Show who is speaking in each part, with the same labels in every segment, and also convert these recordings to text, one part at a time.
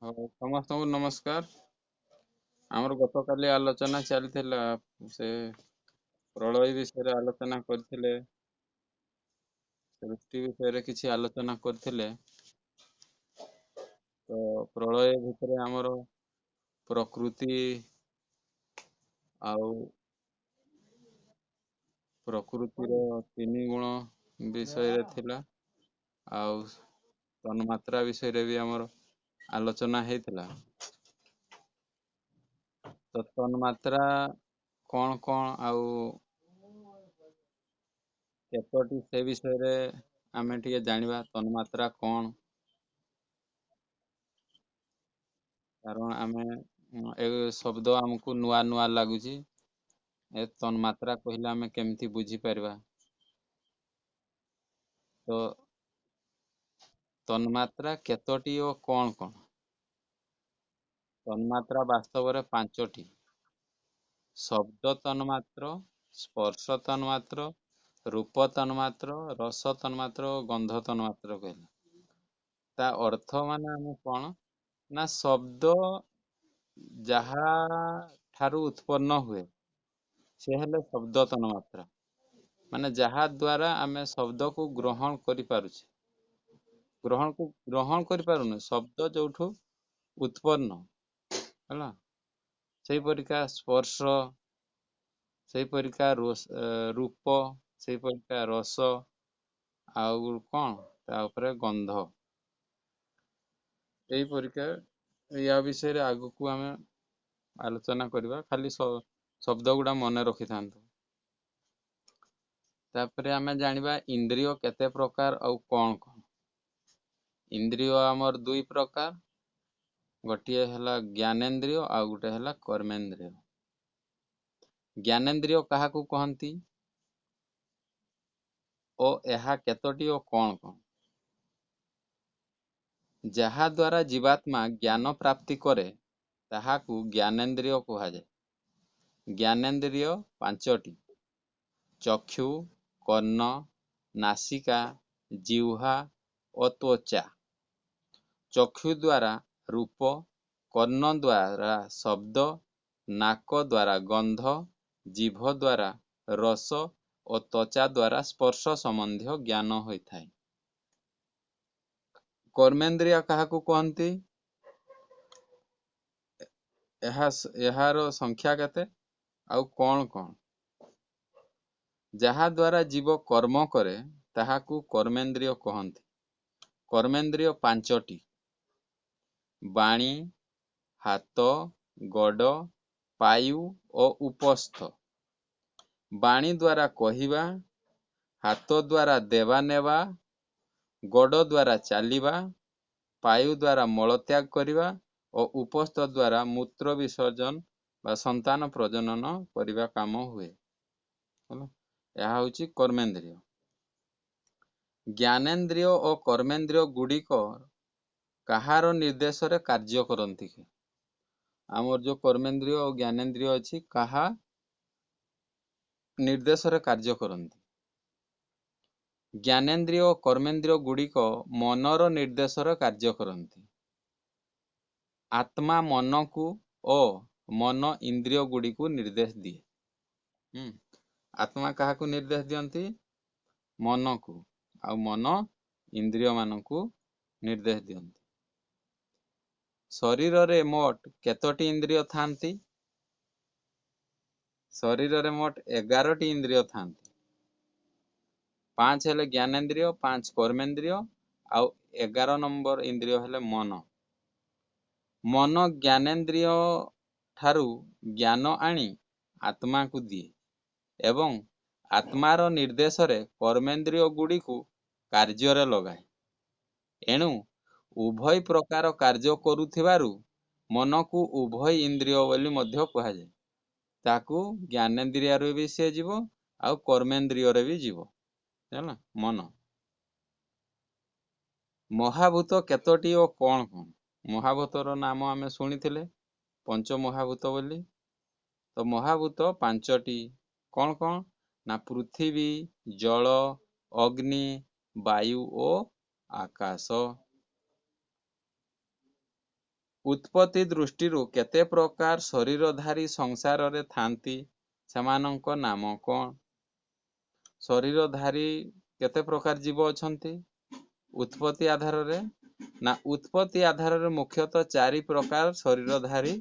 Speaker 1: ହଉ ସମସ୍ତଙ୍କୁ ନମସ୍କାର। ଆମର ଗତକାଲି ଆଲୋଚନା ଚାଲିଥିଲା ସେ ପ୍ରଳୟ ବିଷୟରେ ଆଲୋଚନା କରିଥିଲେ, ସୃଷ୍ଟି ବିଷୟରେ କିଛି ଆଲୋଚନା କରିଥିଲେ। ତ ପ୍ରଳୟ ଭିତରେ ଆମର ପ୍ରକୃତି ଆଉ ପ୍ରକୃତିର ତିନି ଗୁଣ ବିଷୟରେ ଥିଲା, ଆଉ ତନ୍ମାତ୍ରା ବିଷୟରେ ବି ଆମର ଆଲୋଚନା ହେଇଥିଲା। ତ ତନ୍ମାତ୍ରା କଣ କଣ ଆଉ କେତୋଟି ସେ ବିଷୟରେ ଆମେ ଟିକେ ଜାଣିବା। ତନ୍ମାତ୍ରା କଣ? କାରଣ ଆମେ ଏ ଶବ୍ଦ ଆମକୁ ନୂଆ ନୂଆ ଲାଗୁଛି। ଏ ତନ୍ମାତ୍ରା କହିଲେ ଆମେ କେମିତି ବୁଝିପାରିବା? ତ ତନ୍ମାତ୍ରା କେତୋଟି ଓ କଣ କଣ? ତନ୍ମାତ୍ରା ବାସ୍ତବରେ ପାଞ୍ଚଟି। ଶବ୍ଦ ତନ୍ମାତ୍ର, ସ୍ପର୍ଶ ତନ୍ମାତ୍ର, ରୂପ ତନ୍ମାତ୍ର, ରସ ତନ୍ମାତ୍ର ଓ ଗନ୍ଧ ତନ୍ମାତ୍ର କହିଲେ। ତା ଅର୍ଥ ମାନେ ଆମେ କଣ ନା ଶବ୍ଦ ଯାହା ଠାରୁ ଉତ୍ପନ୍ନ ହୁଏ ସେ ହେଲେ ଶବ୍ଦ ତନ୍ମାତ୍ରା। ମାନେ ଯାହା ଦ୍ୱାରା ଆମେ ଶବ୍ଦକୁ ଗ୍ରହଣ କରିପାରୁଛେ। ଗ୍ରହଣ କରିପାରୁନେ, ଶବ୍ଦ ଯୋଉଠୁ ଉତ୍ପନ୍ନ ହେଲା, ସେଇପରିକା ସ୍ପର୍ଶ, ସେଇପରିକା ରୂପ, ସେଇପରିକା ରସ, ଆଉ କଣ ତା ଉପରେ ଗନ୍ଧ। ଏଇପରିକା ୟା ବିଷୟରେ ଆଗକୁ ଆମେ ଆଲୋଚନା କରିବା। ଖାଲି ଶବ୍ଦ ଗୁଡା ମନେ ରଖିଥାନ୍ତୁ। ତାପରେ ଆମେ ଜାଣିବା ଇନ୍ଦ୍ରିୟ କେତେ ପ୍ରକାର ଆଉ କଣ କଣ। ଇନ୍ଦ୍ରିୟ ଆମର ଦୁଇ ପ୍ରକାର, ଗୋଟିଏ ହେଲା ଜ୍ଞାନେନ୍ଦ୍ରିୟ ଆଉ ଗୋଟେ ହେଲା କର୍ମେନ୍ଦ୍ରିୟ। ଜ୍ଞାନେନ୍ଦ୍ରିୟ କାହାକୁ କହନ୍ତି ଓ ଏହା କେତୋଟି ଓ କଣ କଣ? ଯାହା ଦ୍ୱାରା ଜୀବାତ୍ମା ଜ୍ଞାନ ପ୍ରାପ୍ତି କରେ ତାହାକୁ ଜ୍ଞାନେନ୍ଦ୍ରିୟ କୁହାଯାଏ। ଜ୍ଞାନେନ୍ଦ୍ରିୟ ପାଞ୍ଚଟି: ଚକ୍ଷୁ, କର୍ଣ୍ଣ, ନାସିକା, ଜିହ୍ବା ଓ ତ୍ୱଚା। ଚକ୍ଷୁ ଦ୍ୱାରା ରୂପ, କର୍ଣ୍ଣ ଦ୍ୱାରା ଶବ୍ଦ, ନାକ ଦ୍ୱାରା ଗନ୍ଧ, ଜିଭ ଦ୍ୱାରା ରସ ଓ ତ୍ୱଚା ଦ୍ୱାରା ସ୍ପର୍ଶ ସମ୍ବନ୍ଧୀୟ ଜ୍ଞାନ ହୋଇଥାଏ। କର୍ମେନ୍ଦ୍ରିୟ କାହାକୁ କହନ୍ତି? ଏହାର ସଂଖ୍ୟା କେତେ ଆଉ କଣ କଣ? ଯାହା ଦ୍ୱାରା ଜୀବ କର୍ମ କରେ ତାହାକୁ କର୍ମେନ୍ଦ୍ରିୟ କହନ୍ତି। କର୍ମେନ୍ଦ୍ରିୟ ପାଞ୍ଚଟି: ବାଣୀ, ହାତ, ଗୋଡ଼, ପାୟୁ ଓ ଉପସ୍ଥ। ବାଣୀ ଦ୍ୱାରା କହିବା, ହାତ ଦ୍ୱାରା ଦେବା ନେବା, ଗୋଡ଼ ଦ୍ୱାରା ଚାଲିବା, ପାୟୁ ଦ୍ୱାରା ମଳତ୍ୟାଗ କରିବା ଓ ଉପସ୍ଥ ଦ୍ୱାରା ମୂତ୍ର ବିସର୍ଜନ ବା ସନ୍ତାନ ପ୍ରଜନନ କରିବା କାମ ହୁଏ। ଏହା ହେଉଛି କର୍ମେନ୍ଦ୍ରିୟ। ଜ୍ଞାନେନ୍ଦ୍ରିୟ ଓ କର୍ମେନ୍ଦ୍ରିୟ ଗୁଡ଼ିକ କାହାର ନିର୍ଦ୍ଦେଶରେ କାର୍ଯ୍ୟ କରନ୍ତି? ଆମର ଯୋଉ କର୍ମେନ୍ଦ୍ରିୟ ଓ ଜ୍ଞାନେନ୍ଦ୍ରିୟ ଅଛି, କାହା ନିର୍ଦ୍ଦେଶରେ କାର୍ଯ୍ୟ କରନ୍ତି? ଜ୍ଞାନେନ୍ଦ୍ରିୟ ଓ କର୍ମେନ୍ଦ୍ରିୟ ଗୁଡ଼ିକ ମନର ନିର୍ଦ୍ଦେଶରେ କାର୍ଯ୍ୟ କରନ୍ତି। ଆତ୍ମା ମନକୁ ଓ ମନ ଇନ୍ଦ୍ରିୟ ଗୁଡ଼ିକୁ ନିର୍ଦ୍ଦେଶ ଦିଏ। ଆତ୍ମା କାହାକୁ ନିର୍ଦ୍ଦେଶ ଦିଅନ୍ତି? ମନକୁ। ଆଉ ମନ ଇନ୍ଦ୍ରିୟ ମାନଙ୍କୁ ନିର୍ଦ୍ଦେଶ ଦିଅନ୍ତି। ଶରୀରରେ ମୋଟ କେତୋଟି ଇନ୍ଦ୍ରିୟ ଥାନ୍ତି? ଶରୀରରେ ମୋଟ 11ଟି ଇନ୍ଦ୍ରିୟ ଥାନ୍ତି। 5 ହେଲେ ଜ୍ଞାନେନ୍ଦ୍ରିୟ, 5 କର୍ମେନ୍ଦ୍ରିୟ ଆଉ 11 ନମ୍ବର ଇନ୍ଦ୍ରିୟ ହେଲେ ମନ। ମନ ଜ୍ଞାନେନ୍ଦ୍ରିୟ ଠାରୁ ଜ୍ଞାନ ଆଣି ଆତ୍ମାକୁ ଦିଏ ଏବଂ ଆତ୍ମାର ନିର୍ଦ୍ଦେଶରେ କର୍ମେନ୍ଦ୍ରିୟ ଗୁଡ଼ିକୁ କାର୍ଯ୍ୟରେ ଲଗାଏ। ଏଣୁ ଉଭୟ ପ୍ରକାର କାର୍ଯ୍ୟ କରୁଥିବାରୁ ମନକୁ ଉଭୟ ଇନ୍ଦ୍ରିୟ ବୋଲି ମଧ୍ୟ କୁହାଯାଏ। ତାକୁ ଜ୍ଞାନେନ୍ଦ୍ରିୟରେ ବି ସେ ଯିବ ଆଉ କର୍ମେନ୍ଦ୍ରିୟରେ ବି ଯିବ। ହେଲା, ମନ। ମହାଭୂତ କେତୋଟି ଓ କଣ କଣ? ମହାଭୂତର ନାମ ଆମେ ଶୁଣିଥିଲେ, ପଞ୍ଚମହାଭୂତ ବୋଲି। ତ ମହାଭୂତ ପାଞ୍ଚଟି। କଣ କଣ? ନା ପୃଥିବୀ, ଜଳ, ଅଗ୍ନି, ବାୟୁ ଓ ଆକାଶ। उत्पत्ति दृष्टि केते प्रकार शरीरधारी संसार रे थांती सेमानंक नाम कौन? शरीरधारी केते प्रकार जीव अछंती उत्पत्ति आधार रे ना उत्पत्ति आधार रे मुख्यतः 4 प्रकार शरीरधारी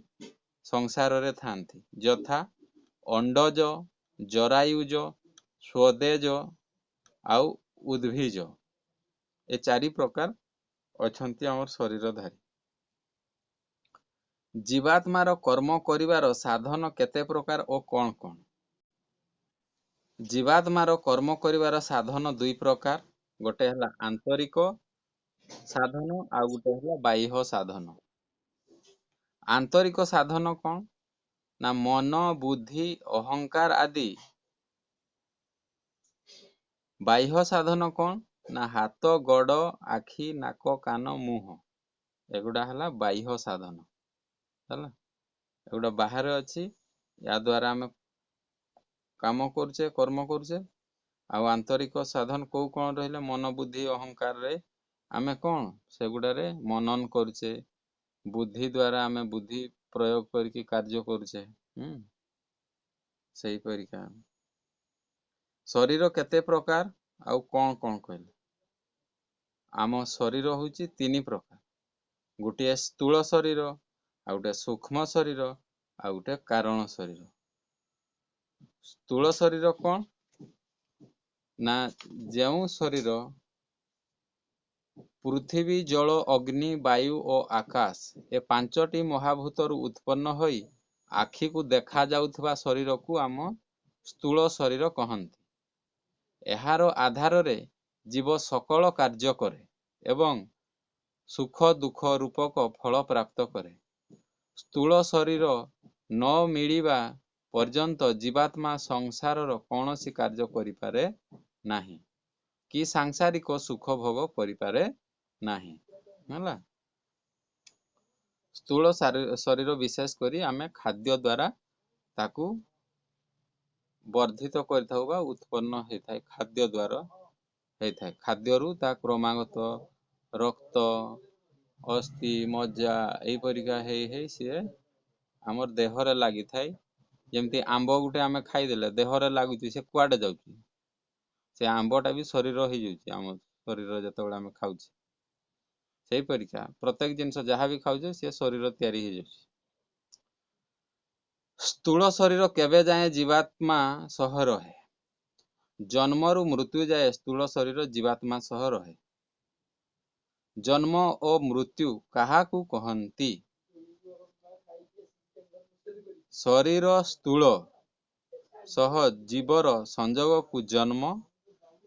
Speaker 1: संसार रे थांती यथा अंडज जरायुज स्वदेज आउ उद्भिज ए 4 प्रकार अछंती हमर शरीरधारी। जीवात्मार कर्म करिवार साधन केते प्रकार ओ कौन कौन? जीवात्मार कर्म करिवार साधन 2 प्रकार गोटे हला आंतरिक साधन आ गोटे हला बाह्य साधन। आंतरिक साधन कौन ना मन बुद्धि अहंकार आदि। बाह्य साधन कौन ना हाथ गोड़ आखि नाक कान मुह एगुड़ा हला बाह्य साधन हला एगुड़ा बाहर अछि या द्वारा आम काम करछे कर्म करछे। आ आंतरिक साधन को कौन रहिले मन बुद्धि अहंकार रे आमे कौन सेगुड़ा रे मनन करछे बुद्धि द्वारा आमे बुद्धि प्रयोग करके कार्य करछे। सही परिका शरीर केते प्रकार आउ कौन कौन कहले आम शरीर होची 3 प्रकार गोटे स्थूल शरीर आ गोटे सूक्ष्म शरीर आ गोटे कारण शरीर। स्थूल शरीर कौन ना ଯେଉଁ शरीर पृथ्वी जल अग्नि वायु और आकाश ए 5टी महाभूतर उत्पन्न होई आखि को देखा जाउथबा शरीर को आम स्थूल शरीर कहंती। एहार आधार रे जीव सकल कार्य करे एवं सुख दुख रूपक फल प्राप्त करे। स्थूल शरीर न मिलिबा पर्यंत जीवात्मा संसारर कौनसी कार्य करि पारे नाही कि सांसारिक सुख भोग करि पारे नाही हला। स्थूल शरीर विशेष करी आमे खाद्य द्वारा ताकू वर्धित करथाउ बा उत्पन्न हेथाय खाद्य द्वारा हेथाय खाद्यरु ता क्रमागत रक्त अस्थि मज्जा एई परिका हेई हेई से हमर देहरे लागि थाय। जेमती आंब गुटे आमे खाई देले देहरे लागुची से कुआडे जाउची से आंबटा भी शरीर ही जाउची हम शरीर जतबेला आमे खाउची सेही परिका प्रत्येक जिंस जहाँ भी खाउचे से शरीर तैयारी ही जाउची। स्थूल शरीर केबे जाए जीवात्मा सह रहे जन्मरु मृत्यु जाए स्थूल शरीर जीवात्मा सह रहे। जन्म और मृत्यु काहाकू कहंती शरीर स्थूल सह जीवर संजोग को जन्म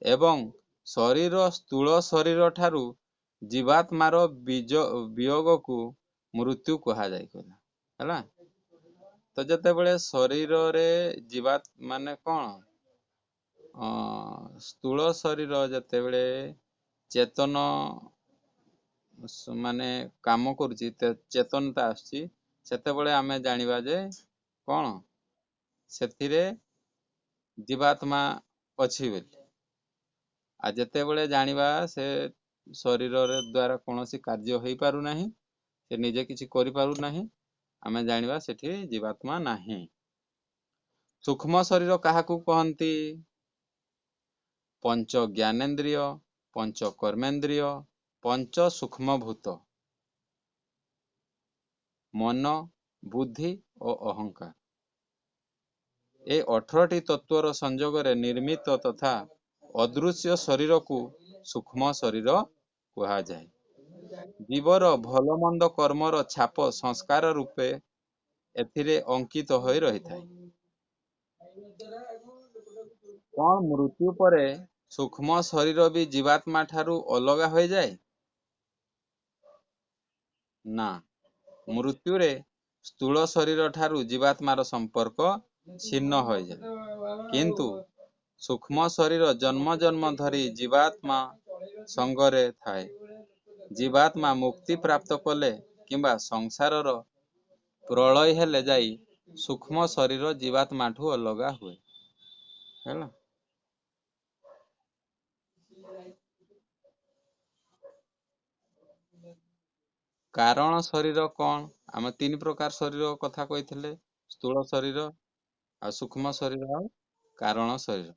Speaker 1: एवं शरीर स्थूल शरीर ठारू जीवात्मार वियोग को मृत्यु कहा जाय हला। तो जते बळे शरीर रे जीवात माने कोन स्थूल शरीर जते बळे चेतन माने काम करूची चेतनता आछि सेते बळे आमे जानिबा जे कोन सेथिरे जीवात्मा अछि बेली आ जते बळे जानिबा से शरीर रे द्वारा कोनोसी कार्य होई पारु नाही से निजे किछि करि पारु नाही आमे जानिबा सेठी जीवात्मा नाही। सूक्ष्म शरीर काहाकू कहंती पंच ज्ञानेन्द्रिय पंच कर्मेन्द्रिय पंच सूक्ष्म भूत मन बुद्धि और अहंकार ए 18टी तत्वर संजोग रे निर्मित तथा अदृश्य शरीर को सूक्ष्म शरीर कहा जाए। जीवर भल मंद कर्मर छाप संस्कार रूपे एथिरे अंकित होई रही थाए। कौन मृत्यु परे सूक्ष्म शरीर भी जीवात्मा ठारू अलगा हो जाए ना मृत्यु रे स्थूल शरीर ठारू जीवात्मार संपर्क छिन्न हो जाए किंतु सूक्ष्म शरीर जन्म जन्म धरी जीवात्मा संगरे थाए। जीवात्मा मुक्ति प्राप्त कले किंबा संसारर प्रलय हेले जाई सूक्ष्म शरीर जीवात्मा ठू अलगा हुए हैला। କାରଣ ଶରୀର କଣ? ଆମେ ତିନି ପ୍ରକାର ଶରୀର କଥା କହିଥିଲେ, ସ୍ଥୂଳ ଶରୀର ଆଉ ସୂକ୍ଷ୍ମ ଶରୀର ଆଉ କାରଣ ଶରୀର।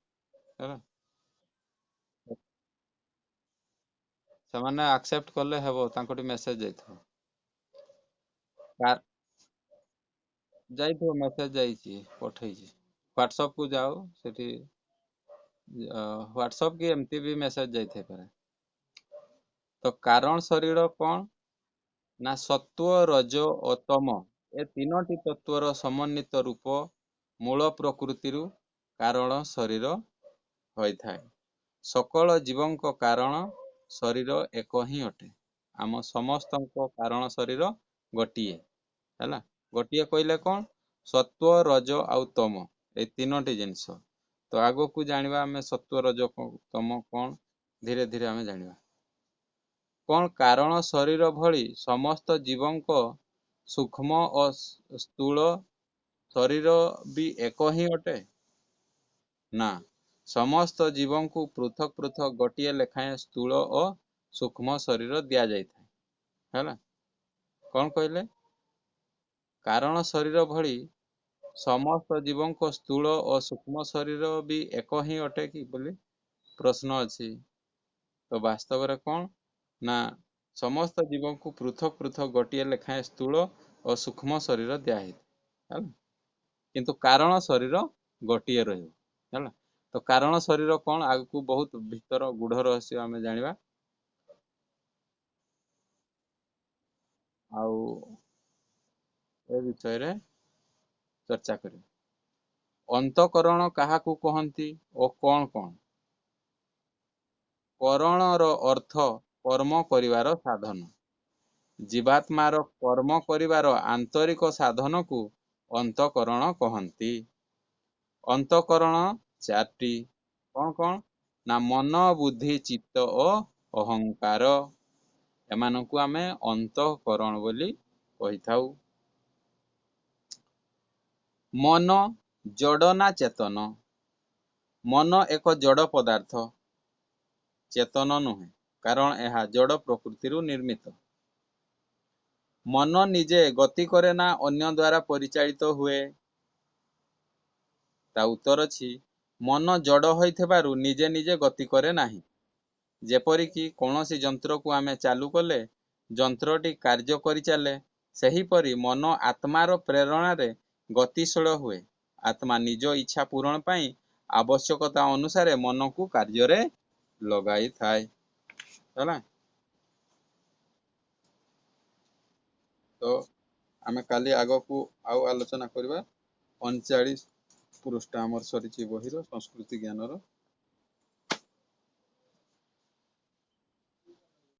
Speaker 1: ହେଲା, ସେମାନେ ଆକ୍ସେପ୍ଟ କଲେ ହେବ, ତାଙ୍କଠି ମେସେଜ ଯାଇଥିବ। ଯାଇଥିବ, ମେସେଜ ଯାଇଛି, ପଠେଇଛି। ହ୍ୱାଟ୍ସଆପ କୁ ଯାଉ, ସେଠି ହ୍ୱାଟ୍ସଆପ କି ଏମିତି ବି ମେସେଜ ଯାଇଥାଇପାରେ। ତ କାରଣ ଶରୀର କଣ? ନା ସତ୍ୱ, ରଜ ଓ ତମ ଏ ତିନୋଟି ତତ୍ୱର ସମନ୍ୱିତ ରୂପ ମୂଳ ପ୍ରକୃତିରୁ କାରଣ ଶରୀର ହୋଇଥାଏ। ସକଳ ଜୀବଙ୍କ କାରଣ ଶରୀର ଏକ ହିଁ ଅଟେ। ଆମ ସମସ୍ତଙ୍କ କାରଣ ଶରୀର ଗୋଟିଏ। ହେଲା, ଗୋଟିଏ କହିଲେ କଣ? ସତ୍ୱ, ରଜ ଆଉ ତମ ଏଇ ତିନୋଟି ଜିନିଷ। ତ ଆଗକୁ ଜାଣିବା ଆମେ ସତ୍ୱ, ରଜ, ତମ କଣ, ଧୀରେ ଧୀରେ ଆମେ ଜାଣିବା। କଣ? କାରଣ ଶରୀର ଭଳି ସମସ୍ତ ଜୀବଙ୍କ ସୂକ୍ଷ୍ମ ଓ ସ୍ଥୂଳ ଶରୀର ବି ଏକ ହିଁ ଅଟେ? ନା, ସମସ୍ତ ଜୀବଙ୍କୁ ପୃଥକ ପୃଥକ ଗୋଟିଏ ଲେଖାଏଁ ସ୍ଥୂଳ ଓ ସୂକ୍ଷ୍ମ ଶରୀର ଦିଆଯାଇଥାଏ। ହେଲା, କଣ କହିଲେ? କାରଣ ଶରୀର ଭଳି ସମସ୍ତ ଜୀବଙ୍କ ସ୍ଥୂଳ ଓ ସୂକ୍ଷ୍ମ ଶରୀର ବି ଏକ ହିଁ ଅଟେ କି ବୋଲି ପ୍ରଶ୍ନ ଅଛି। ତ ବାସ୍ତବରେ କଣ? ନା, ସମସ୍ତ ଜୀବଙ୍କୁ ପୃଥକ ପୃଥକ ଗୋଟିଏ ଲେଖାଏଁ ସ୍ଥୂଳ ଓ ସୂକ୍ଷ୍ମ ଶରୀର ଦିଆହେଇଥାଏ। ହେଲା, କିନ୍ତୁ କାରଣ ଶରୀର ଗୋଟିଏ ରହିବ। ହେଲା, ତ କାରଣ ଶରୀର କଣ? ଆଗକୁ ବହୁତ ଭିତର ଗୂଢ ରହସ୍ୟ ଆମେ ଜାଣିବା। ଆଉ ଏ ବିଷୟରେ ଚର୍ଚ୍ଚା କରିବା। ଅନ୍ତଃକରଣ କାହାକୁ କହନ୍ତି ଓ କଣ କଣ? କରଣର ଅର୍ଥ କର୍ମ କରିବାର ସାଧନ। ଜୀବାତ୍ମାର କର୍ମ କରିବାର ଆନ୍ତରିକ ସାଧନକୁ ଅନ୍ତଃକରଣ କହନ୍ତି। ଅନ୍ତଃକରଣ ଚାରିଟି। କଣ କଣ? ନା ମନ, ବୁଦ୍ଧି, ଚିତ୍ତ ଓ ଅହଙ୍କାର। ଏମାନଙ୍କୁ ଆମେ ଅନ୍ତଃକରଣ ବୋଲି କହିଥାଉ। ମନ ଜଡ଼ ନା ଚେତନ? ମନ ଏକ ଜଡ଼ ପଦାର୍ଥ, ଚେତନ ନୁହେଁ, କାରଣ ଏହା ଜଡ଼ ପ୍ରକୃତିରୁ ନିର୍ମିତ। ମନ ନିଜେ ଗତି କରେ ନା ଅନ୍ୟ ଦ୍ୱାରା ପରିଚାଳିତ ହୁଏ? ତା ଉତ୍ତର ଅଛି, ମନ ଜଡ଼ ହୋଇଥିବାରୁ ନିଜେ ନିଜେ ଗତି କରେ ନାହିଁ। ଯେପରିକି କୌଣସି ଯନ୍ତ୍ରକୁ ଆମେ ଚାଲୁ କଲେ ଯନ୍ତ୍ରଟି କାର୍ଯ୍ୟ କରିଚାଲେ, ସେହିପରି ମନ ଆତ୍ମାର ପ୍ରେରଣାରେ ଗତିଶୀଳ ହୁଏ। ଆତ୍ମା ନିଜ ଇଚ୍ଛା ପୂରଣ ପାଇଁ ଆବଶ୍ୟକତା ଅନୁସାରେ ମନକୁ କାର୍ଯ୍ୟରେ ଲଗାଇଥାଏ। ହେଲା, ତ ଆମେ କାଲି ଆଗକୁ ଆଉ ଆଲୋଚନା କରିବା। 39 ପୃଷ୍ଠା ଆମର ସରିଛି ବହିର ସଂସ୍କୃତି ଜ୍ଞାନର।